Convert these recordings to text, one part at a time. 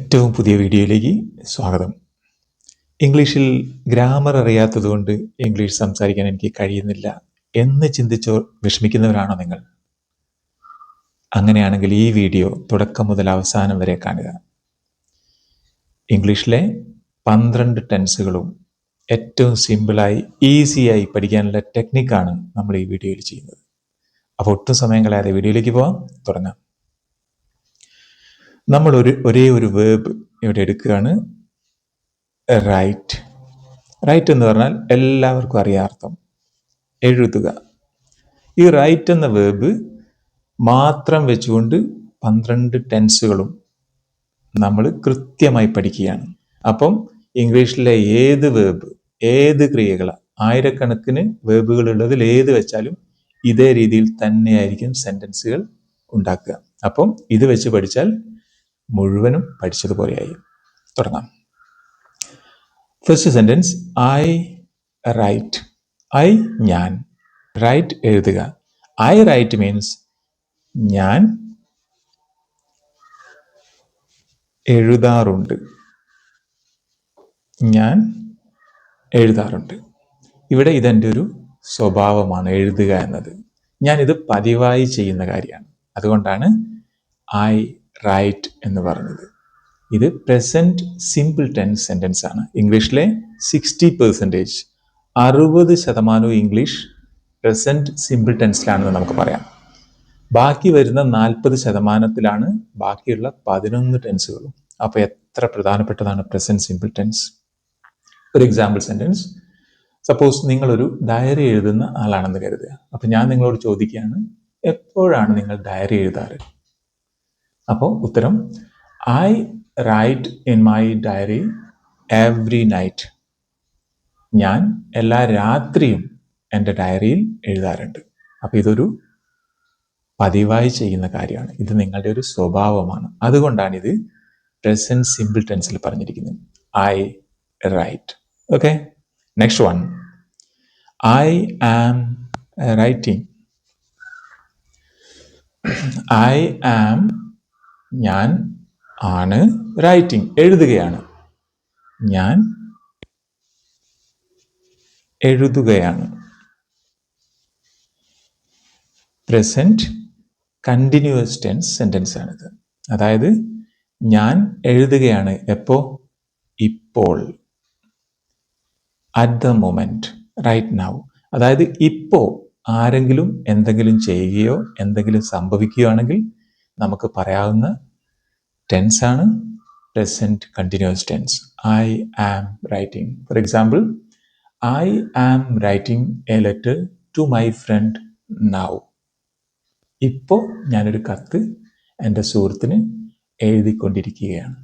ഏറ്റവും പുതിയ വീഡിയോയിലേക്ക് സ്വാഗതം. ഇംഗ്ലീഷിൽ ഗ്രാമർ അറിയാത്തതുകൊണ്ട് ഇംഗ്ലീഷ് സംസാരിക്കാൻ എനിക്ക് കഴിയുന്നില്ല എന്ന് ചിന്തിച്ചോ വിഷമിക്കുന്നവരാണോ നിങ്ങൾ? അങ്ങനെയാണെങ്കിൽ ഈ വീഡിയോ തുടക്കം മുതൽ അവസാനം വരെ കാണുക. ഇംഗ്ലീഷിലെ 12 ടെൻസുകളും ഏറ്റവും സിമ്പിളായി ഈസിയായി പഠിക്കാനുള്ള ടെക്നിക്കാണ് നമ്മൾ ഈ വീഡിയോയിൽ ചെയ്യുന്നത്. അപ്പോൾ ഒട്ടും സമയം കളയാതെ വീഡിയോയിലേക്ക് പോകാം, തുടങ്ങാം. നമ്മൾ ഒരേ ഒരു വേർബ് ഇവിടെ എടുക്കുകയാണ്, റൈറ്റ്. റൈറ്റ് എന്ന് പറഞ്ഞാൽ എല്ലാവർക്കും അറിയാം അർത്ഥം, എഴുതുക. ഈ റൈറ്റ് എന്ന വേർബ് മാത്രം വെച്ചുകൊണ്ട് 12 ടെൻസുകളും നമ്മൾ കൃത്യമായി പഠിക്കുകയാണ്. അപ്പം ഇംഗ്ലീഷിലെ ഏത് വേർബ്, ഏത് ക്രിയകൾ, ആയിരക്കണക്കിന് വേർബുകൾ ഉള്ളതിൽ ഏത് വെച്ചാലും ഇതേ രീതിയിൽ തന്നെയായിരിക്കും സെന്റൻസുകൾ ഉണ്ടാക്കുക. അപ്പം ഇത് വെച്ച് പഠിച്ചാൽ മുഴുവനും പഠിച്ചതുപോലെയായി. തുടങ്ങാം. First sentence, I write. I ഞാൻ, റൈറ്റ് എഴുതുക. ഐ റൈറ്റ് മീൻസ് ഞാൻ എഴുതാറുണ്ട്. ഞാൻ എഴുതാറുണ്ട്. ഇവിടെ ഇതെൻ്റെ ഒരു സ്വഭാവമാണ്, എഴുതുക എന്നത്. ഞാനിത് പതിവായി ചെയ്യുന്ന കാര്യമാണ്. അതുകൊണ്ടാണ് ഐ റൈറ്റ് എന്ന് പറഞ്ഞത്. ഇത് പ്രസന്റ് സിമ്പിൾ ടെൻസ് സെന്റൻസ് ആണ്. ഇംഗ്ലീഷിലെ 60% 60% ഇംഗ്ലീഷ് പ്രസന്റ് സിമ്പിൾ ടെൻസിലാണെന്ന് നമുക്ക് പറയാം. ബാക്കി വരുന്ന 40%-ത്തിലാണ് ബാക്കിയുള്ള 11 ടെൻസുകളും. അപ്പോൾ എത്ര പ്രധാനപ്പെട്ടതാണ് പ്രസന്റ് സിമ്പിൾ ടെൻസ്. ഒരു എക്സാമ്പിൾ സെന്റൻസ്, സപ്പോസ് നിങ്ങളൊരു ഡയറി എഴുതുന്ന ആളാണെന്ന് കരുതുക. അപ്പം ഞാൻ നിങ്ങളോട് ചോദിക്കുകയാണ്, എപ്പോഴാണ് നിങ്ങൾ ഡയറി എഴുതാറ്? അപ്പോൾ ഉത്തരം, I write in my diary every night. ഞാൻ എല്ലാ രാത്രിയും എൻ്റെ ഡയറിയിൽ എഴുതാറുണ്ട്. അപ്പോൾ ഇതൊരു പതിവായി ചെയ്യുന്ന കാര്യമാണ്. ഇത് നിങ്ങളുടെ ഒരു സ്വഭാവമാണ്. അതുകൊണ്ടാണ് ഇത് പ്രസന്റ് സിമ്പിൾ ടെൻസിൽ പറഞ്ഞിരിക്കുന്നത്, I write. Okay, next one, I am writing. I am ഞാൻ ആണ്, റൈറ്റിംഗ് എഴുതുകയാണ്. ഞാൻ എഴുതുകയാണ്. പ്രസന്റ് കണ്ടിന്യൂസ് ടെൻസ് സെന്റൻസ് ആണിത്. അതായത് ഞാൻ എഴുതുകയാണ് എപ്പോ? ഇപ്പോൾ. At the moment, right now. അതായത് ഇപ്പോൾ ആരെങ്കിലും എന്തെങ്കിലും ചെയ്യുകയോ എന്തെങ്കിലും സംഭവിക്കുകയാണെങ്കിൽ നമുക്ക് പറയാവുന്ന ടെൻസ് ആണ് present continuous tense. I am writing. For example, I am writing a letter to my friend now. ഇപ്പോൾ ഞാനൊരു കത്ത് എൻ്റെ സുഹൃത്തിന് എഴുതിക്കൊണ്ടിരിക്കുകയാണ്.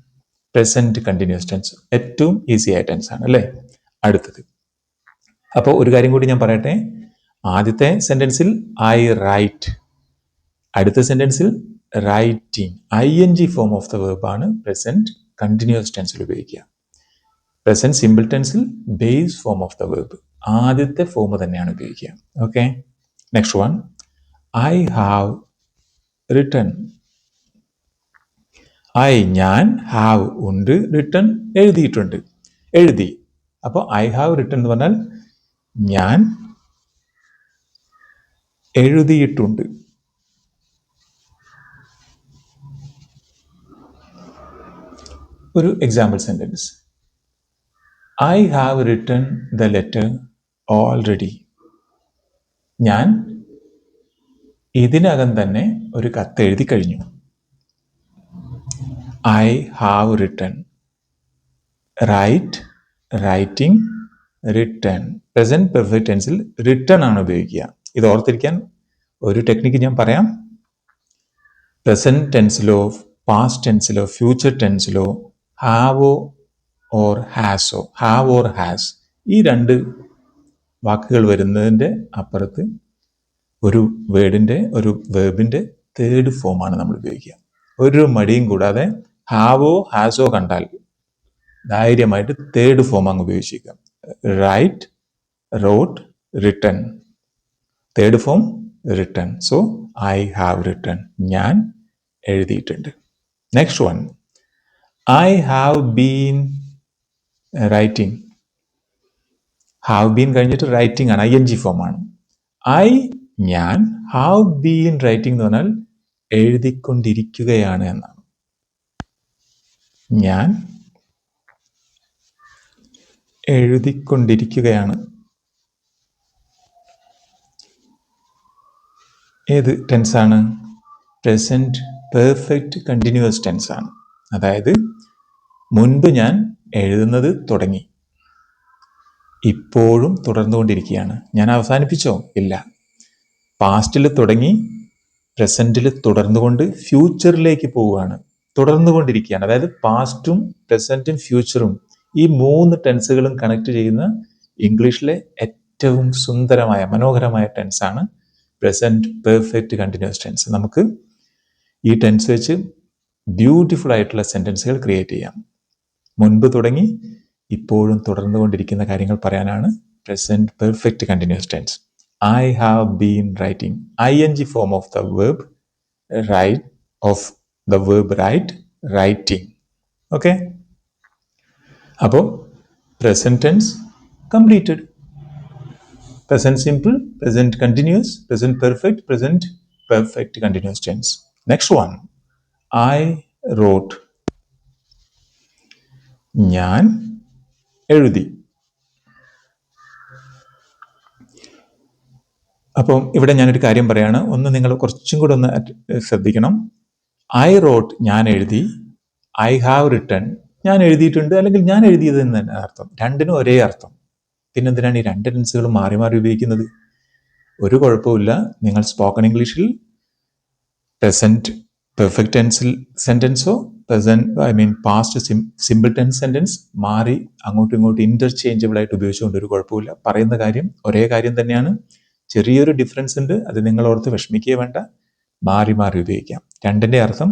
പ്രസന്റ് കണ്ടിന്യൂസ് ടെൻസ് ഏറ്റവും ഈസി ആയ ടെൻസ് ആണ് അല്ലേ? അടുത്തത്, അപ്പോൾ ഒരു കാര്യം കൂടി ഞാൻ പറയട്ടെ. ആദ്യത്തെ സെന്റൻസിൽ ഐ റൈറ്റ്, അടുത്ത സെന്റൻസിൽ writing. ING form of the verb ആണ് പ്രസന്റ് കണ്ടിന്യൂസ് ടെൻസിൽ ഉപയോഗിക്കുക. പ്രസന്റ് സിമ്പിൾ ടെൻസിൽ base form of the verb, ആദ്യത്തെ ഫോം തന്നെയാണ് ഉപയോഗിക്കുക. Okay, next one, I have written. I ഞാൻ, ഹാവ് ഉണ്ട്, റിട്ടൺ എഴുതിയിട്ടുണ്ട്, എഴുതി. അപ്പോൾ ഐ ഹാവ് റിട്ടൺ എന്ന് പറഞ്ഞാൽ ഞാൻ എഴുതിയിട്ടുണ്ട്. ഒരു example sentence, I have written the letter already. ഞാൻ ഇതിനകം തന്നെ ഒരു കത്ത് എഴുതി കഴിഞ്ഞു. I have written. Write, writing, written. Present perfect ടെൻസിൽ റിട്ടൺ ആണ് ഉപയോഗിക്കുക. ഇത് ഓർത്തിരിക്കാൻ ഒരു ടെക്നിക്ക് ഞാൻ പറയാം. പ്രസന്റ് ടെൻസിലോ പാസ്റ്റ് ടെൻസിലോ ഫ്യൂച്ചർ ടെൻസിലോ ഹാവോ ഓർ ഹാസോ, ഹാവ് ഓർ ഹാസ്, ഈ രണ്ട് വാക്കുകൾ വരുന്നതിൻ്റെ അപ്പുറത്ത് ഒരു വേർഡിൻ്റെ, ഒരു വേർബിൻ്റെ തേർഡ് ഫോമാണ് നമ്മൾ ഉപയോഗിക്കുക. ഒരു മടിയും കൂടാതെ ഹാവോ ഹാസോ കണ്ടാൽ ധൈര്യമായിട്ട് തേർഡ് ഫോം അങ്ങ് ഉപയോഗിച്ചേക്കാം. Write, wrote, written. Third form written. So I have written, ഞാൻ എഴുതിയിട്ടുണ്ട്. Next one, I have been writing. Have been കഴിഞ്ഞിട്ട് റൈറ്റിംഗ് ആണ്, ING ഫോമാണ്. ഞാൻ ഹാവ് ബീൻ റൈറ്റിംഗ് എന്ന് പറഞ്ഞാൽ എഴുതിക്കൊണ്ടിരിക്കുകയാണ് എന്നാണ്. ഞാൻ എഴുതിക്കൊണ്ടിരിക്കുകയാണ്. ഏത് ടെൻസാണ്? പ്രസന്റ് പെർഫെക്റ്റ് കണ്ടിന്യൂസ് ടെൻസ് ആണ്. അതായത് മുൻപ് ഞാൻ എഴുതുന്നത് തുടങ്ങി, ഇപ്പോഴും തുടർന്നുകൊണ്ടിരിക്കുകയാണ്. ഞാൻ അവസാനിപ്പിച്ചോ? ഇല്ല. പാസ്റ്റിൽ തുടങ്ങി, പ്രസന്റിൽ തുടർന്നുകൊണ്ട് ഫ്യൂച്ചറിലേക്ക് പോവുകയാണ്, തുടർന്നുകൊണ്ടിരിക്കുകയാണ്. അതായത് പാസ്റ്റും പ്രസന്റും ഫ്യൂച്ചറും ഈ 3 ടെൻസുകളും കണക്ട് ചെയ്യുന്ന ഇംഗ്ലീഷിലെ ഏറ്റവും സുന്ദരമായ മനോഹരമായ ടെൻസാണ് പ്രസന്റ് പെർഫെക്റ്റ് കണ്ടിന്യൂസ് ടെൻസ്. നമുക്ക് ഈ ടെൻസ് വെച്ച് ബ്യൂട്ടിഫുൾ ആയിട്ടുള്ള സെന്റൻസുകൾ ക്രിയേറ്റ് ചെയ്യാം. മുൻപ് തുടങ്ങി ഇപ്പോഴും തുടർന്നുകൊണ്ടിരിക്കുന്ന കാര്യങ്ങൾ പറയാനാണ് present perfect continuous tense. I have been writing. ING form of the verb write, writing. Okay? അപ്പോൾ present tense completed. Present simple, present continuous, present perfect continuous tense. Next one. I wrote. ഞാൻ എഴുതി. അപ്പം ഇവിടെ ഞാനൊരു കാര്യം പറയാണ്, ഒന്ന് നിങ്ങൾ കുറച്ചും കൂടെ ഒന്ന് ശ്രദ്ധിക്കണം. ഐ റോട്ട് ഞാൻ എഴുതി, ഐ ഹാവ് റിട്ടൺ ഞാൻ എഴുതിയിട്ടുണ്ട് അല്ലെങ്കിൽ ഞാൻ എഴുതിയത് എന്ന് തന്നെ അർത്ഥം. രണ്ടിനും ഒരേ അർത്ഥം. പിന്നെന്തിനാണ് ഈ 2 ടെൻസുകളും മാറി മാറി ഉപയോഗിക്കുന്നത്? ഒരു കുഴപ്പമില്ല. നിങ്ങൾ സ്പോക്കൺ ഇംഗ്ലീഷിൽ പ്രസന്റ് പെർഫെക്റ്റ് ടെൻസിൽ സെന്റൻസോ പാസ്റ്റ് സിമ്പിൾ ടെൻസ് സെന്റൻസ് മാറി അങ്ങോട്ടും ഇങ്ങോട്ടും ഇന്റർചേഞ്ചബിൾ ആയിട്ട് ഉപയോഗിച്ചുകൊണ്ട് ഒരു കുഴപ്പമില്ല. പറയുന്ന കാര്യം ഒരേ കാര്യം തന്നെയാണ്. ചെറിയൊരു ഡിഫറൻസ് ഉണ്ട്, അത് നിങ്ങൾ ഓർത്ത് വിഷമിക്കുകയേ വേണ്ട. മാറി മാറി ഉപയോഗിക്കാം. രണ്ടിൻ്റെ അർത്ഥം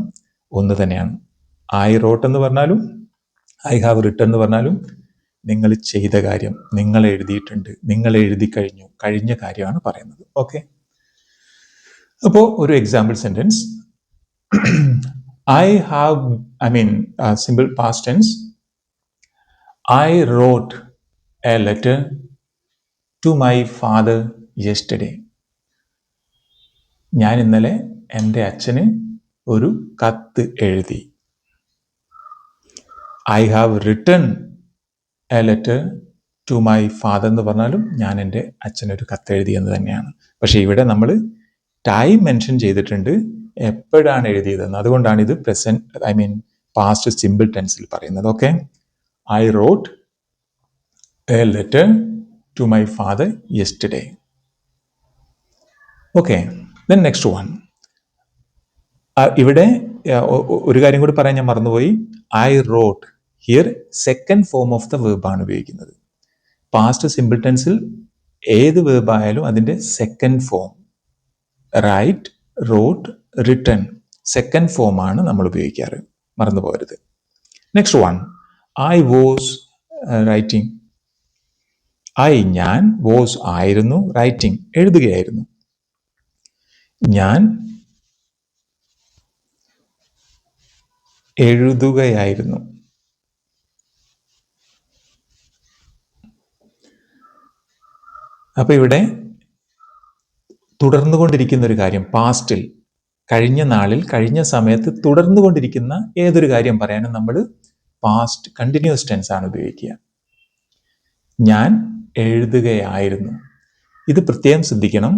ഒന്ന് തന്നെയാണ്. ഐ റോട്ട് എന്ന് പറഞ്ഞാലും ഐ ഹാവ് റിട്ടൺ എന്ന് പറഞ്ഞാലും നിങ്ങൾ ചെയ്ത കാര്യം, നിങ്ങൾ എഴുതിയിട്ടുണ്ട്, നിങ്ങൾ എഴുതി കഴിഞ്ഞു, കഴിഞ്ഞ കാര്യമാണ് പറയുന്നത്. ഓക്കെ. അപ്പോൾ ഒരു example sentence. Simple past tense. I wrote a letter to my father yesterday. ഞാൻ ഇന്നലെ എൻ്റെ അച്ഛന് ഒരു കത്ത് എഴുതി. I have written a letter to my father എന്ന് പറഞ്ഞാലും ഞാൻ എൻ്റെ അച്ഛനൊരു കത്ത് എഴുതി എന്ന് തന്നെയാണ്. പക്ഷെ ഇവിടെ നമ്മൾ ടൈം മെൻഷൻ ചെയ്തിട്ടുണ്ട്, എപ്പോഴാണ് എഴുതിയതെന്ന്. അതുകൊണ്ടാണ് ഇത് പാസ്റ്റ് സിമ്പിൾ ടെൻസിൽ പറയുന്നത്. Okay. I wrote a letter to my father yesterday. Okay. Then next one. ഇവിടെ ഒരു കാര്യം കൂടി പറയാൻ ഞാൻ മറന്നുപോയി. I wrote here second form of the verb ആണ് ഉപയോഗിക്കുന്നത്. പാസ്റ്റ് സിമ്പിൾ ടെൻസിൽ ഏത് വേർബ് ആയാലും അതിൻ്റെ second form, write, wrote, written, second form ആണ് നമ്മൾ ഉപയോഗിക്കാറ്. മറന്നു പോകരുത്. Next one. I was writing. ഞാൻ, വാസ് ആയിരുന്നു, റൈറ്റിംഗ് എഴുതുകയായിരുന്നു. ഞാൻ എഴുതുകയായിരുന്നു. അപ്പൊ ഇവിടെ തുടർന്നുകൊണ്ടിരിക്കുന്ന ഒരു കാര്യം, പാസ്റ്റിൽ, കഴിഞ്ഞ നാളിൽ, കഴിഞ്ഞ സമയത്ത് തുടർന്നുകൊണ്ടിരിക്കുന്ന ഏതൊരു കാര്യം പറയാനും നമ്മൾ പാസ്റ്റ് കണ്ടിന്യൂസ് ടെൻസ് ആണ് ഉപയോഗിക്കുക. ഞാൻ എഴുതുകയായിരുന്നു. ഇത് പ്രത്യേകം ശ്രദ്ധിക്കണം.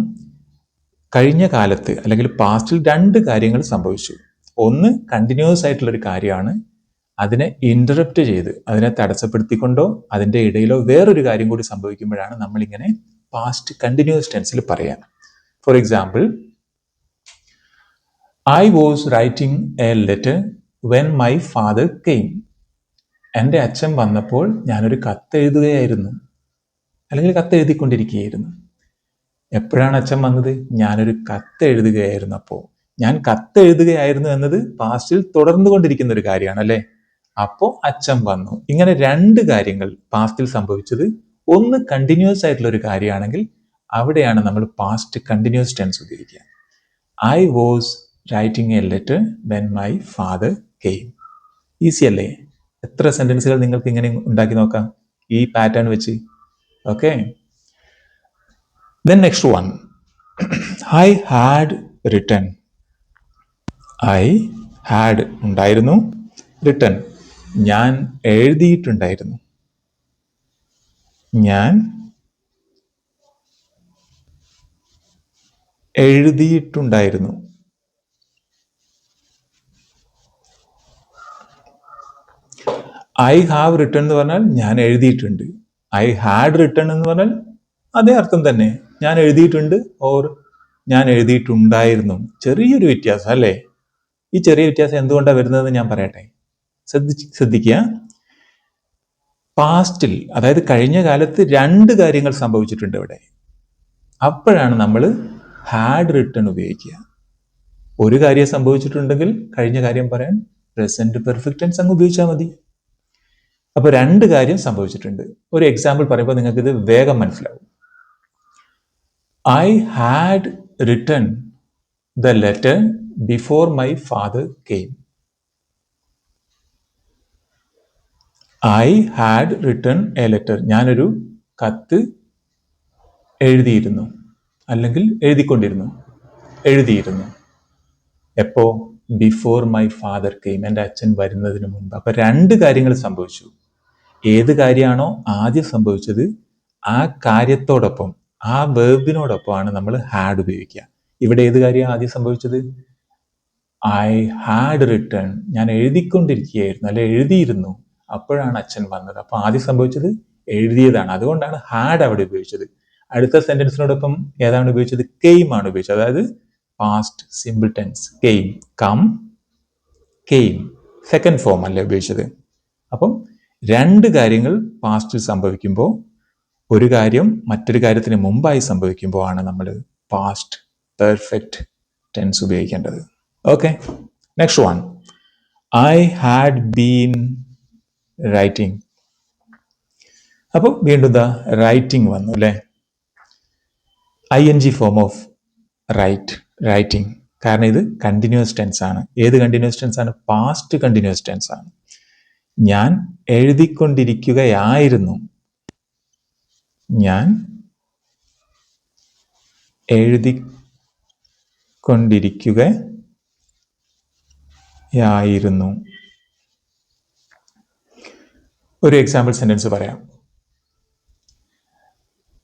കഴിഞ്ഞ കാലത്ത് അല്ലെങ്കിൽ പാസ്റ്റിൽ 2 കാര്യങ്ങൾ സംഭവിച്ചു. ഒന്ന് കണ്ടിന്യൂസ് ആയിട്ടുള്ളൊരു കാര്യമാണ്. അതിനെ ഇന്ററപ്റ്റ് ചെയ്ത്, അതിനെ തടസ്സപ്പെടുത്തിക്കൊണ്ടോ അതിൻ്റെ ഇടയിലോ വേറൊരു കാര്യം കൂടി സംഭവിക്കുമ്പോഴാണ് നമ്മളിങ്ങനെ പാസ്റ്റ് കണ്ടിന്യൂസ് ടെൻസിൽ പറയാൻ. Four example, I was writing a letter when my father came. എൻ്റെ അച്ഛൻ വന്നപ്പോൾ ഞാനൊരു കത്ത് എഴുതുകയായിരുന്നു അല്ലെങ്കിൽ കത്ത് എഴുതിക്കൊണ്ടിരിക്കുകയായിരുന്നു. എപ്പോഴാണ് അച്ഛൻ വന്നത്? ഞാനൊരു കത്ത് എഴുതുകയായിരുന്നു. അപ്പോൾ ഞാൻ കത്ത് എഴുതുകയായിരുന്നു എന്നത് പാസ്റ്റിൽ തുടർന്നുകൊണ്ടിരിക്കുന്ന ഒരു കാര്യമാണ് അല്ലേ? അപ്പോൾ അച്ഛൻ വന്നു. ഇങ്ങനെ 2 കാര്യങ്ങൾ പാസ്റ്റിൽ സംഭവിച്ചത്. ഒന്ന് കണ്ടിന്യൂസ് ആയിട്ടുള്ള ഒരു കാര്യമാണെങ്കിൽ അവിടെയാണ് നമ്മൾ പാസ്റ്റ് കണ്ടിന്യൂസ് ടെൻസ് ഉപയോഗിക്കുക. I was writing a letter when my father came. Easy അല്ലേ? എത്ര സെന്റൻസുകൾ നിങ്ങൾക്ക് ഇങ്ങനെ ഉണ്ടാക്കി നോക്കാം ഈ പാറ്റേൺ വെച്ച്. Okay, then next one, I had written. I had ഉണ്ടായിരുന്നു, റിട്ടൺ ഞാൻ എഴുതിയിട്ടുണ്ടായിരുന്നു. ഞാൻ എഴുതിയിട്ടുണ്ടായിരുന്നു. ഐ ഹാവ് റിട്ടൺ എന്ന് പറഞ്ഞാൽ ഞാൻ എഴുതിയിട്ടുണ്ട്. ഐ ഹാഡ് റിട്ടൺ എന്ന് പറഞ്ഞാൽ അതേ അർത്ഥം തന്നെ, ഞാൻ എഴുതിയിട്ടുണ്ട് ഓർ ഞാൻ എഴുതിയിട്ടുണ്ടായിരുന്നു. ചെറിയൊരു വ്യത്യാസം അല്ലേ? ഈ ചെറിയ വ്യത്യാസം എന്തുകൊണ്ടാണ് വരുന്നതെന്ന് ഞാൻ പറയട്ടെ. ശ്രദ്ധിക്കുക. പാസ്റ്റിൽ, അതായത് കഴിഞ്ഞ കാലത്ത് രണ്ട് കാര്യങ്ങൾ സംഭവിച്ചിട്ടുണ്ട് ഇവിടെ. അപ്പോഴാണ് നമ്മൾ ഹാഡ് റിട്ടൺ ഉപയോഗിക്കുക. ഒരു കാര്യം സംഭവിച്ചിട്ടുണ്ടെങ്കിൽ കഴിഞ്ഞ കാര്യം പറയാൻ പ്രസന്റ് പെർഫെക്റ്റ് ടെൻസ് അങ്ങ് ഉപയോഗിച്ചാൽ മതി. അപ്പൊ രണ്ട് കാര്യം സംഭവിച്ചിട്ടുണ്ട്. ഒരു എക്സാമ്പിൾ പറയുമ്പോൾ നിങ്ങൾക്ക് ഇത് വേഗം മനസ്സിലാവും. I had written the letter before my father came. I had written a letter. ഞാനൊരു കത്ത് എഴുതിയിരുന്നു, അല്ലെങ്കിൽ എഴുതിക്കൊണ്ടിരുന്നു, എഴുതിയിരുന്നു. എപ്പോ? ബിഫോർ മൈ ഫാദർ കെയിം, എൻ്റെ അച്ഛൻ വരുന്നതിന് മുൻപ്. അപ്പൊ രണ്ട് കാര്യങ്ങൾ സംഭവിച്ചു. ഏത് കാര്യമാണോ ആദ്യം സംഭവിച്ചത് ആ കാര്യത്തോടൊപ്പം, ആ വേർബിനോടൊപ്പമാണ് നമ്മൾ ഹാഡ് ഉപയോഗിക്കുക. ഇവിടെ ഏത് കാര്യമാണ് ആദ്യം സംഭവിച്ചത്? ഐ ഹാഡ് റിട്ടൺ, ഞാൻ എഴുതിക്കൊണ്ടിരിക്കുകയായിരുന്നു, അല്ലെ എഴുതിയിരുന്നു. അപ്പോഴാണ് അച്ഛൻ വന്നത്. അപ്പൊ ആദ്യം സംഭവിച്ചത് എഴുതിയതാണ്. അതുകൊണ്ടാണ് ഹാഡ് അവിടെ ഉപയോഗിച്ചത്. അടുത്ത സെന്റൻസിനോടൊപ്പം ഏതാണ് ഉപയോഗിച്ചത്? കെയിം ആണ് ഉപയോഗിച്ചത്. അതായത് past simple tense. Came, come, came, second form അല്ലേ ഉപയോഗിച്ചത്. അപ്പം രണ്ട് കാര്യങ്ങൾ പാസ്റ്റിൽ സംഭവിക്കുമ്പോൾ, ഒരു കാര്യം മറ്റൊരു കാര്യത്തിന് മുമ്പായി സംഭവിക്കുമ്പോൾ ആണ് നമ്മൾ പാസ്റ്റ് പെർഫെക്റ്റ് ടെൻസ് ഉപയോഗിക്കേണ്ടത്. Okay, next one, I had been writing. അപ്പോൾ വീണ്ടും ദാ റൈറ്റിംഗ് വന്നു അല്ലേ? ING form of writing. കാരണം ഇത് കണ്ടിന്യൂസ് ടെൻസ് ആണ്. ഏത് കണ്ടിന്യൂസ് ടെൻസ് ആണ്? പാസ്റ്റ് കണ്ടിന്യൂസ് ടെൻസ് ആണ്. ഞാൻ എഴുതിക്കൊണ്ടിരിക്കുകയായിരുന്നു. ഞാൻ എഴുതിക്കൊണ്ടിരിക്കുകയായിരുന്നു. ഒരു എക്സാമ്പിൾ സെന്റൻസ് പറയാം.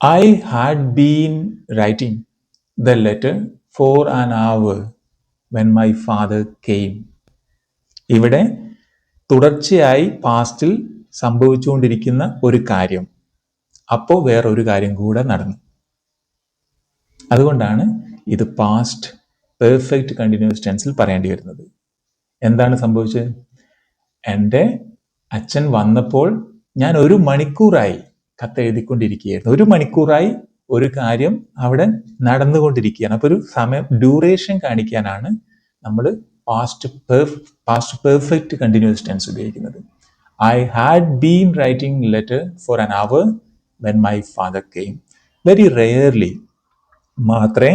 I had been writing the letter for an hour when my father came. ഇവിടെ തുടർച്ചയായി പാസ്റ്റിൽ സംഭവിച്ചുകൊണ്ടിരിക്കുന്ന ഒരു കാര്യം, അപ്പോൾ വേറൊരു കാര്യം കൂടെ നടന്നു. അതുകൊണ്ടാണ് ഇത് പാസ്റ്റ് പെർഫെക്റ്റ് കണ്ടിന്യൂസ് ടെൻസിൽ പറയേണ്ടി വരുന്നത്. എന്താണ് സംഭവിച്ചത്? എൻ്റെ അച്ഛൻ വന്നപ്പോൾ ഞാൻ 1 മണിക്കൂറായി കത്തെഴുതിക്കൊണ്ടിരിക്കുകയായിരുന്നു. 1 മണിക്കൂറായി ഒരു കാര്യം അവിടെ നടന്നുകൊണ്ടിരിക്കുകയാണ്. അപ്പോൾ ഒരു സമയം, ഡ്യൂറേഷൻ കാണിക്കാനാണ് നമ്മൾ പാസ്റ്റ് പെർഫെക്റ്റ് കണ്ടിന്യൂസ് ടെൻസ് ഉപയോഗിക്കുന്നത്. I had been writing letter for an hour when my father came. Very rarely മാത്രമേ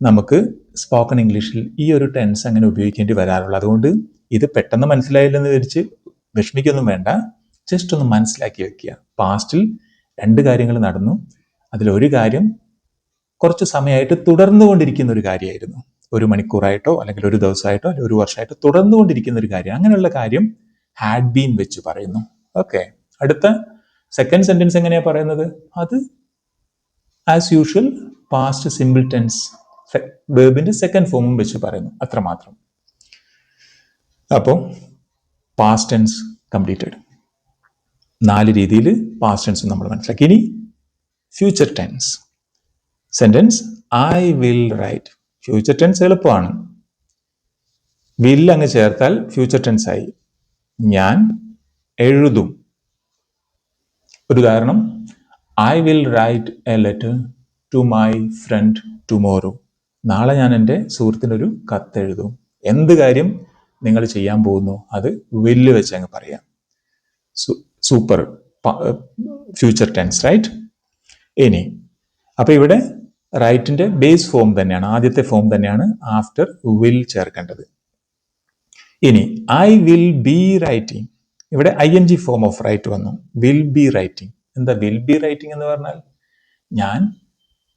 നമുക്ക് സ്പോക്കൺ ഇംഗ്ലീഷിൽ ഈ ഒരു ടെൻസ് അങ്ങനെ ഉപയോഗിക്കേണ്ടി വരാറുള്ളൂ. അതുകൊണ്ട് ഇത് പെട്ടെന്ന് മനസ്സിലായില്ലെന്ന് വിചാരിച്ച് വിഷമിക്കൊന്നും വേണ്ട. ജസ്റ്റ് ഒന്ന് മനസ്സിലാക്കി വെക്കുക. പാസ്റ്റിൽ രണ്ട് കാര്യങ്ങൾ നടന്നു, അതിലൊരു കാര്യം കുറച്ച് സമയമായിട്ട് തുടർന്നുകൊണ്ടിരിക്കുന്ന ഒരു കാര്യമായിരുന്നു. 1 മണിക്കൂറായിട്ടോ അല്ലെങ്കിൽ 1 ദിവസമായിട്ടോ അല്ലെങ്കിൽ 1 വർഷമായിട്ടോ തുടർന്നുകൊണ്ടിരിക്കുന്ന ഒരു കാര്യം. അങ്ങനെയുള്ള കാര്യം ഹാഡ് ബീൻ വെച്ച് പറയുന്നു. ഓക്കെ, അടുത്ത സെക്കൻഡ് സെന്റൻസ് എങ്ങനെയാ പറയുന്നത്? അത് as usual past simple tense വേർബിന്റെ സെക്കൻഡ് ഫോമും വെച്ച് പറയുന്നു, അത്രമാത്രം. അപ്പോൾ പാസ്റ്റ് ടെൻസ് കംപ്ലീറ്റഡ്. 4 രീതിയിൽ പാസ്റ്റ് ടെൻസ് നമ്മൾ മനസ്സിലാക്കി. ഇനി future tense. Sentence I will write. Future tense എളുപ്പമാണ്. വിൽ അങ്ങ് ചേർത്താൽ ഫ്യൂച്ചർ ടെൻസ് ആയി. ഞാൻ എഴുതും. ഒരു ഉദാഹരണം, I will write a letter to my friend tomorrow. നാളെ ഞാൻ എൻ്റെ സുഹൃത്തിനൊരു കത്തെഴുതും. എന്ത് കാര്യം നിങ്ങൾ ചെയ്യാൻ പോകുന്നു അത് വില്ല് വെച്ച് അങ്ങ് പറയാം. Super future tense, right? ഇനി അപ്പൊ ഇവിടെ റൈറ്റിന്റെ ബേസ് ഫോം തന്നെയാണ്, ആദ്യത്തെ ഫോം തന്നെയാണ് ആഫ്റ്റർ വിൽ ചേർക്കേണ്ടത്. ഇനി ഐ വിൽ ബി റൈറ്റിംഗ്. ഇവിടെ ING ഫോം ഓഫ് റൈറ്റ് വന്നു. Will be writing. എന്താ വിൽ ബി റൈറ്റിംഗ് എന്ന് പറഞ്ഞാൽ? ഞാൻ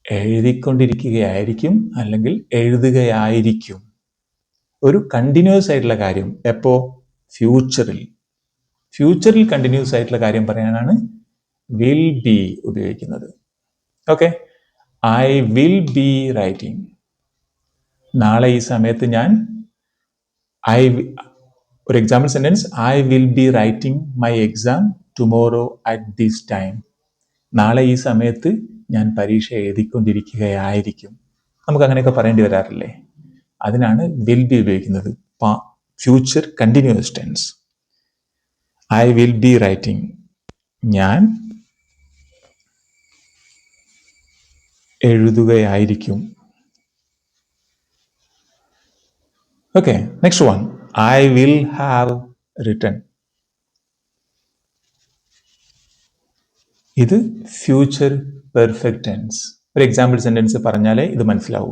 എഴുതിക്കൊണ്ടിരിക്കുകയായിരിക്കും അല്ലെങ്കിൽ എഴുതുകയായിരിക്കും. ഒരു കണ്ടിന്യൂസ് ആയിട്ടുള്ള കാര്യം. എപ്പോ? ഫ്യൂച്ചറിൽ. ഫ്യൂച്ചറിൽ കണ്ടിന്യൂസ് ആയിട്ടുള്ള കാര്യം പറയാനാണ് വിൽ ബി ഉപയോഗിക്കുന്നത്. Okay, I will be writing. നാളെ ഈ സമയത്ത് ഞാൻ ഒരു example sentence, I will be writing my exam tomorrow at this time. നാളെ ഈ സമയത്ത് ഞാൻ പരീക്ഷ എഴുതിക്കൊണ്ടിരിക്കുകയായിരിക്കും. നമുക്ക് അങ്ങനെയൊക്കെ പറയേണ്ടി വരാറില്ലേ? അതിനാണ് വിൽ ബി ഉപയോഗിക്കുന്നത്. Future continuous tense. I will be writing. ഞാൻ എഴുതുകയായിരിക്കും. Okay, next one. I will have written. ഇത് ഫ്യൂച്ചർ പെർഫെക്റ്റ് ടെൻസ്. ഒരു എക്സാമ്പിൾ സെന്റൻസ് പറഞ്ഞാലേ ഇത് മനസ്സിലാവൂ.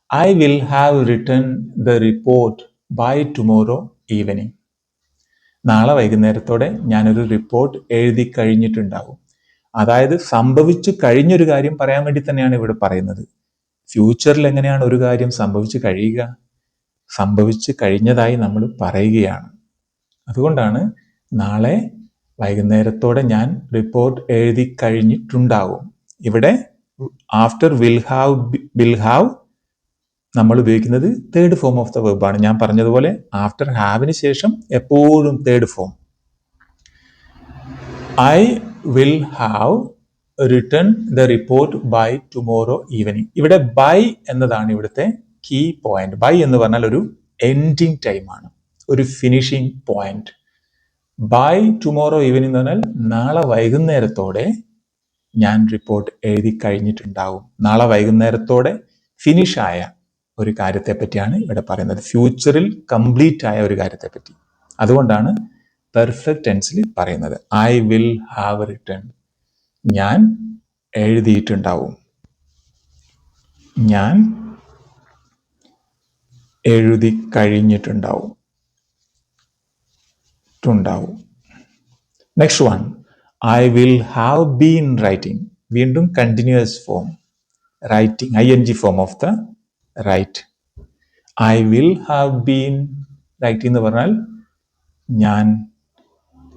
I will have written the report by tomorrow evening. നാളെ വൈകുന്നേരത്തോടെ ഞാനൊരു റിപ്പോർട്ട് എഴുതി കഴിഞ്ഞിട്ടുണ്ടാവും. അതായത് സംഭവിച്ചു കഴിഞ്ഞൊരു കാര്യം പറയാൻ വേണ്ടി തന്നെയാണ് ഇവിടെ പറയുന്നത്. ഫ്യൂച്ചറിൽ എങ്ങനെയാണ് ഒരു കാര്യം സംഭവിച്ചു കഴിയുക? സംഭവിച്ചു കഴിഞ്ഞതായി നമ്മൾ പറയുകയാണ്. അതുകൊണ്ടാണ് നാളെ വൈകുന്നേരത്തോടെ ഞാൻ റിപ്പോർട്ട് എഴുതി കഴിഞ്ഞിട്ടുണ്ടാവും. ഇവിടെ ആഫ്റ്റർ വിൽ ഹാവ് നമ്മൾ ഉപയോഗിക്കുന്നത് തേർഡ് ഫോം ഓഫ് ദ വെർബാണ്. ഞാൻ പറഞ്ഞതുപോലെ ആഫ്റ്റർ ഹാവിന് ശേഷം എപ്പോഴും third form. I will have written the report by tomorrow evening. ഇവിടെ ബൈ എന്നതാണ് ഇവിടുത്തെ കീ പോയിന്റ്. ബൈ എന്ന് പറഞ്ഞാൽ ഒരു എൻഡിങ് ടൈമാണ്, ഒരു finishing point. By tomorrow evening എന്ന് പറഞ്ഞാൽ നാളെ വൈകുന്നേരത്തോടെ ഞാൻ റിപ്പോർട്ട് എഴുതി കഴിഞ്ഞിട്ടുണ്ടാവും. നാളെ വൈകുന്നേരത്തോടെ ഫിനിഷായ ഒരു കാര്യത്തെ പറ്റിയാണ് ഇവിടെ പറയുന്നത്. ഫ്യൂച്ചറിൽ കംപ്ലീറ്റ് ആയ ഒരു കാര്യത്തെ പറ്റി. അതുകൊണ്ടാണ് പെർഫെക്റ്റ് ടെൻസിൽ പറയുന്നത് ഐ വിൽ ഹാവ് റിട്ടൺ. ഞാൻ എഴുതിയിട്ടുണ്ടാവും. ഞാൻ എഴുതി കഴിഞ്ഞിട്ടുണ്ടാവും. Next one. I will have been writing. വീണ്ടും continuous form. Writing, ING form of the write. I will have been writing എന്ന് പറഞ്ഞാൽ ഞാൻ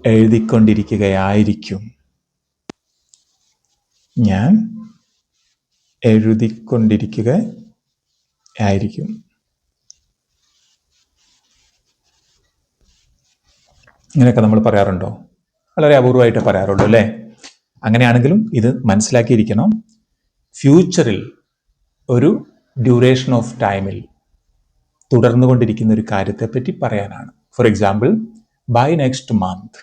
എഴുതിക്കൊണ്ടിരിക്കുകയായിരിക്കും. ഞാൻ എഴുതിക്കൊണ്ടിരിക്കുകയായിരിക്കും. ഇങ്ങനെയൊക്കെ നമ്മൾ പറയാറുണ്ടോ? വളരെ അപൂർവമായിട്ട് പറയാറുള്ളൂ അല്ലേ? അങ്ങനെയാണെങ്കിലും ഇത് മനസ്സിലാക്കിയിരിക്കണം. ഫ്യൂച്ചറിൽ ഒരു ഡ്യൂറേഷൻ ഓഫ് ടൈമിൽ തുടർന്നുകൊണ്ടിരിക്കുന്ന ഒരു കാര്യത്തെപ്പറ്റി പറയാനാണ്. For example, by next month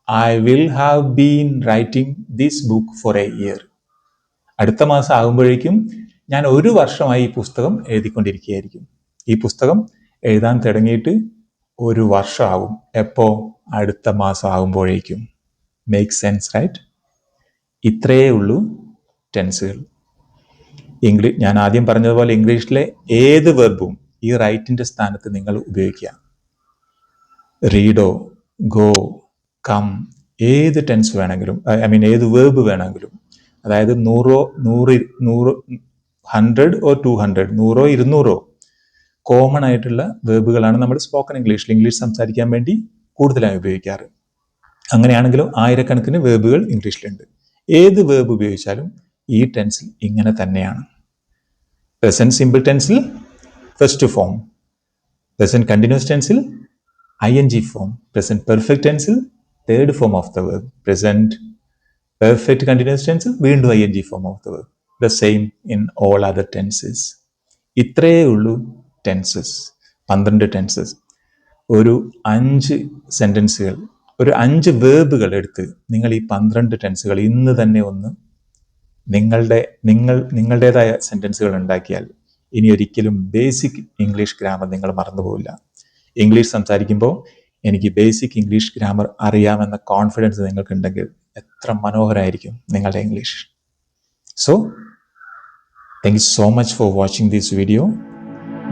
I will have been writing this book for a year. അടുത്ത മാസം ആകുമ്പോഴേക്കും ഞാൻ ഒരു വർഷമായി ഈ പുസ്തകം എഴുതിക്കൊണ്ടിരിക്കുകയായിരിക്കും. ഈ പുസ്തകം എഴുതാൻ തുടങ്ങിയിട്ട് ഒരു വർഷമാകും. എപ്പോ? അടുത്ത മാസം ആകുമ്പോഴേക്കും. Make sense, right? ഇത്രയേ ഉള്ളൂ ടെൻസുകൾ. ഞാൻ ആദ്യം പറഞ്ഞതുപോലെ ഇംഗ്ലീഷിലെ ഏത് വെർബും ഈ റൈറ്റിന്റെ സ്ഥാനത്ത് നിങ്ങൾ ഉപയോഗിക്കുക. റീഡോ, ഗോ, കം, ഏത് ടെൻസ് വേണമെങ്കിലും, ഏത് വേർബ് വേണമെങ്കിലും, അതായത് 100 100 or 200, 100 200 കോമൺ ആയിട്ടുള്ള വേർബുകളാണ് നമ്മൾ സ്പോക്കൺ ഇംഗ്ലീഷ് സംസാരിക്കാൻ വേണ്ടി കൂടുതലായി ഉപയോഗിക്കാറ്. അങ്ങനെയാണെങ്കിലും ആയിരക്കണക്കിന് വേർബുകൾ ഇംഗ്ലീഷിലുണ്ട്. ഏത് വേർബ് ഉപയോഗിച്ചാലും ഈ ടെൻസിൽ ഇങ്ങനെ തന്നെയാണ്. പ്രസന്റ് സിമ്പിൾ ടെൻസിൽ ഫസ്റ്റ് ഫോം, പ്രസന്റ് കണ്ടിന്യൂസ് ടെൻസിൽ ING ഫോം, പ്രസന്റ് പെർഫെക്റ്റ് ടെൻസിൽ third form of the verb, present perfect continuous ടെൻസിൽ വീണ്ടും ING form of the verb. The same in all other tenses. ഇത്രയേ ഉള്ളൂ ടെൻസസ്. 12 ടെൻസസ്. ഒരു 5 സെന്റൻസുകൾ, ഒരു 5 വേർബുകൾ എടുത്ത് നിങ്ങൾ ഈ 12 ടെൻസുകൾ ഇന്ന് തന്നെ ഒന്ന് നിങ്ങളുടേതായ സെന്റൻസുകൾ ഉണ്ടാക്കിയാൽ ഇനി ഒരിക്കലും ബേസിക് ഇംഗ്ലീഷ് ഗ്രാമർ നിങ്ങൾ മറന്നുപോകില്ല. ഇംഗ്ലീഷ് സംസാരിക്കുമ്പോൾ എനിക്ക് ബേസിക് ഇംഗ്ലീഷ് ഗ്രാമർ അറിയാമെന്ന കോൺഫിഡൻസ് നിങ്ങൾക്കുണ്ടെങ്കിൽ എത്ര മനോഹരമായിരിക്കും നിങ്ങളുടെ English. So thank you so much for watching this video.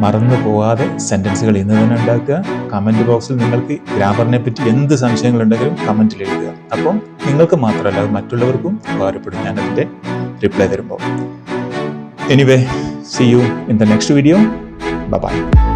മറന്നു പോകാതെ സെൻറ്റൻസുകൾ ഇന്ന് തന്നെ ഉണ്ടാക്കുക. കമൻറ്റ് ബോക്സിൽ നിങ്ങൾക്ക് ഗ്രാമറിനെ പറ്റി എന്ത് സംശയങ്ങളുണ്ടെങ്കിലും കമൻറ്റിൽ എഴുതുക. അപ്പം നിങ്ങൾക്ക് മാത്രമല്ല അത് മറ്റുള്ളവർക്കും ഉപകാരപ്പെടും ഞാനതിൻ്റെ റിപ്ലൈ തരുമ്പോൾ. Anyway, see you in the next video. Bye bye.